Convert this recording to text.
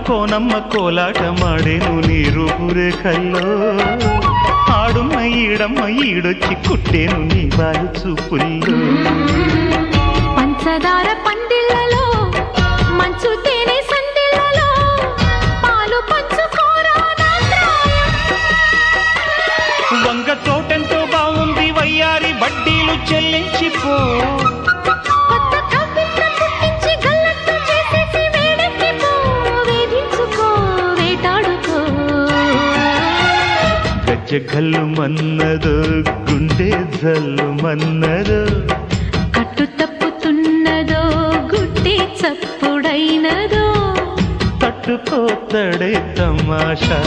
కోనమ్మ కోలాట మాడేను నీ రూపురేఖల్లో ఆడున్న ఈడమ్మ ఈడొచ్చి కుట్టేను నీ బాలు చూపుల్లో పంచదార పందిళ్ళలో మంచు తేనె సందిళ్ళలో పాలు పంచుకోరా వంగ తోటంతో బాగుంది వయ్యారి వడ్డీలు చెల్లించిపో గజ్జగల్లు మన్నదో గుండె జల్లు మన్నదో కట్టు తప్పుతున్నదో గుడ్డి చప్పుడైనదో తట్టుకోతడే తమాషా